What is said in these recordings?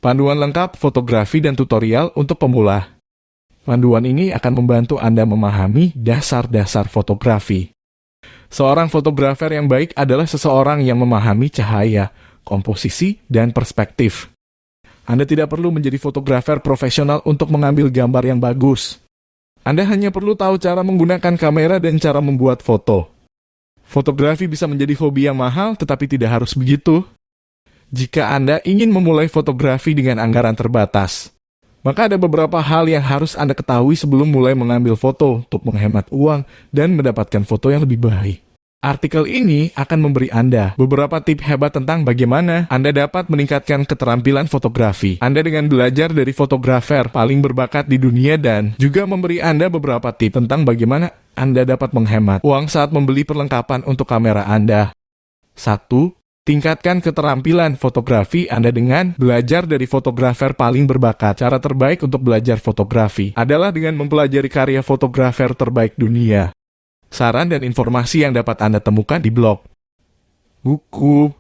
Panduan lengkap fotografi dan tutorial untuk pemula. Panduan ini akan membantu Anda memahami dasar-dasar fotografi. Seorang fotografer yang baik adalah seseorang yang memahami cahaya, komposisi, dan perspektif. Anda tidak perlu menjadi fotografer profesional untuk mengambil gambar yang bagus. Anda hanya perlu tahu cara menggunakan kamera dan cara membuat foto. Fotografi bisa menjadi hobi yang mahal, tetapi tidak harus begitu. Jika Anda ingin memulai fotografi dengan anggaran terbatas, maka ada beberapa hal yang harus Anda ketahui sebelum mulai mengambil foto untuk menghemat uang dan mendapatkan foto yang lebih baik. Artikel ini akan memberi Anda beberapa tips hebat tentang bagaimana Anda dapat meningkatkan keterampilan fotografi Anda dengan belajar dari fotografer paling berbakat di dunia dan juga memberi Anda beberapa tips tentang bagaimana Anda dapat menghemat uang saat membeli perlengkapan untuk kamera Anda. 1. Tingkatkan keterampilan fotografi Anda dengan belajar dari fotografer paling berbakat. Cara terbaik untuk belajar fotografi adalah dengan mempelajari karya fotografer terbaik dunia. Saran dan informasi yang dapat Anda temukan di blog, buku,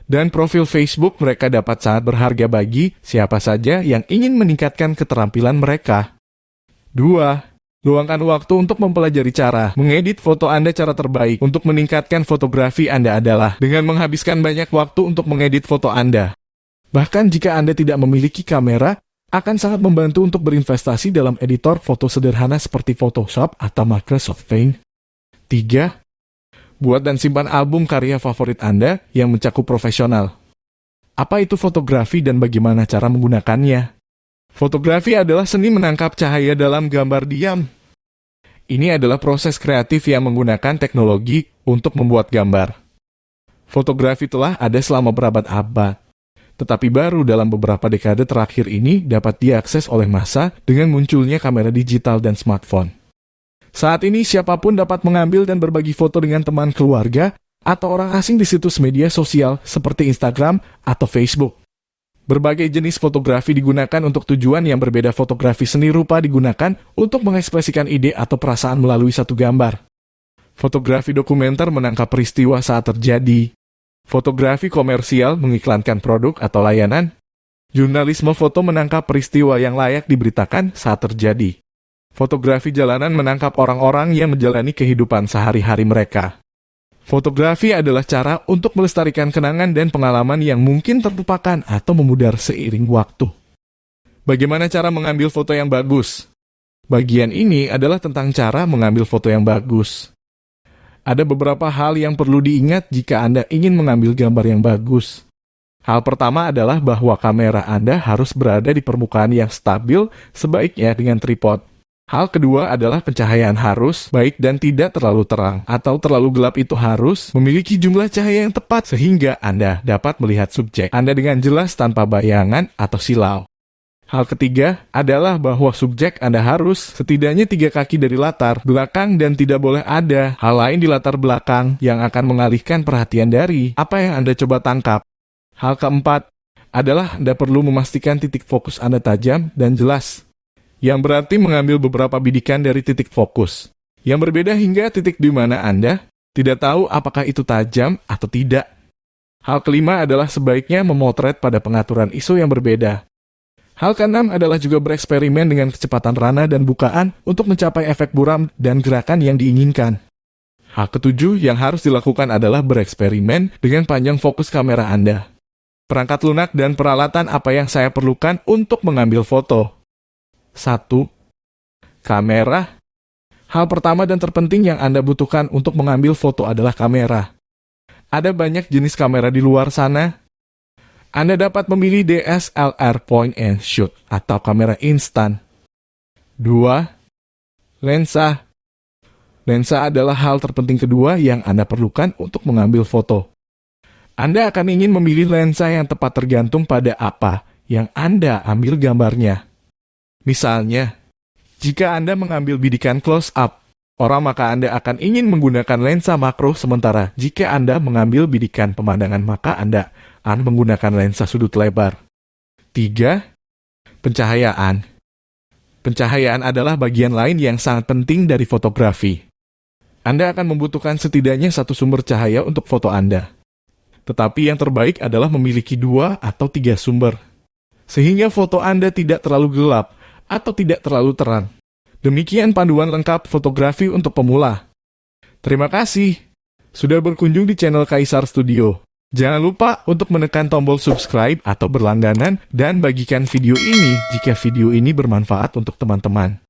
dan profil Facebook mereka dapat sangat berharga bagi siapa saja yang ingin meningkatkan keterampilan mereka. 2. Luangkan waktu untuk mempelajari cara mengedit foto Anda. Cara terbaik untuk meningkatkan fotografi Anda adalah dengan menghabiskan banyak waktu untuk mengedit foto Anda. Bahkan jika Anda tidak memiliki kamera, akan sangat membantu untuk berinvestasi dalam editor foto sederhana seperti Photoshop atau Microsoft Paint. 3. Buat dan simpan album karya favorit Anda yang mencakup profesional. Apa itu fotografi dan bagaimana cara menggunakannya? Fotografi adalah seni menangkap cahaya dalam gambar diam. Ini adalah proses kreatif yang menggunakan teknologi untuk membuat gambar. Fotografi telah ada selama berabad-abad, tetapi baru dalam beberapa dekade terakhir ini dapat diakses oleh massa dengan munculnya kamera digital dan smartphone. Saat ini siapapun dapat mengambil dan berbagi foto dengan teman keluarga atau orang asing di situs media sosial seperti Instagram atau Facebook. Berbagai jenis fotografi digunakan untuk tujuan yang berbeda. Fotografi seni rupa digunakan untuk mengekspresikan ide atau perasaan melalui satu gambar. Fotografi dokumenter menangkap peristiwa saat terjadi. Fotografi komersial mengiklankan produk atau layanan. Jurnalisme foto menangkap peristiwa yang layak diberitakan saat terjadi. Fotografi jalanan menangkap orang-orang yang menjalani kehidupan sehari-hari mereka. Fotografi adalah cara untuk melestarikan kenangan dan pengalaman yang mungkin terlupakan atau memudar seiring waktu. Bagaimana cara mengambil foto yang bagus? Bagian ini adalah tentang cara mengambil foto yang bagus. Ada beberapa hal yang perlu diingat jika Anda ingin mengambil gambar yang bagus. Hal pertama adalah bahwa kamera Anda harus berada di permukaan yang stabil, sebaiknya dengan tripod. Hal kedua adalah pencahayaan harus baik dan tidak terlalu terang atau terlalu gelap. Itu harus memiliki jumlah cahaya yang tepat sehingga Anda dapat melihat subjek Anda dengan jelas tanpa bayangan atau silau. Hal ketiga adalah bahwa subjek Anda harus setidaknya 3 kaki dari latar belakang dan tidak boleh ada hal lain di latar belakang yang akan mengalihkan perhatian dari apa yang Anda coba tangkap. Hal keempat adalah Anda perlu memastikan titik fokus Anda tajam dan jelas, yang berarti mengambil beberapa bidikan dari titik fokus yang berbeda hingga titik di mana Anda tidak tahu apakah itu tajam atau tidak. Hal kelima adalah sebaiknya memotret pada pengaturan ISO yang berbeda. Hal keenam adalah juga bereksperimen dengan kecepatan rana dan bukaan untuk mencapai efek buram dan gerakan yang diinginkan. Hal ketujuh yang harus dilakukan adalah bereksperimen dengan panjang fokus kamera Anda. Perangkat lunak dan peralatan apa yang saya perlukan untuk mengambil foto. 1. Kamera. Hal pertama dan terpenting yang Anda butuhkan untuk mengambil foto adalah kamera. Ada banyak jenis kamera di luar sana. Anda dapat memilih DSLR point and shoot atau kamera instan. 2. Lensa. Lensa adalah hal terpenting kedua yang Anda perlukan untuk mengambil foto. Anda akan ingin memilih lensa yang tepat tergantung pada apa yang Anda ambil gambarnya. Misalnya, jika Anda mengambil bidikan close-up, maka Anda akan ingin menggunakan lensa makro, sementara jika Anda mengambil bidikan pemandangan, maka Anda akan menggunakan lensa sudut lebar. 3. Pencahayaan. Pencahayaan adalah bagian lain yang sangat penting dari fotografi. Anda akan membutuhkan setidaknya satu sumber cahaya untuk foto Anda. Tetapi yang terbaik adalah memiliki 2 atau 3 sumber. sehingga foto Anda tidak terlalu gelap atau tidak terlalu terang. Demikian panduan lengkap fotografi untuk pemula. Terima kasih sudah berkunjung di channel Kaisar Studio. Jangan lupa untuk menekan tombol subscribe atau berlangganan dan bagikan video ini jika video ini bermanfaat untuk teman-teman.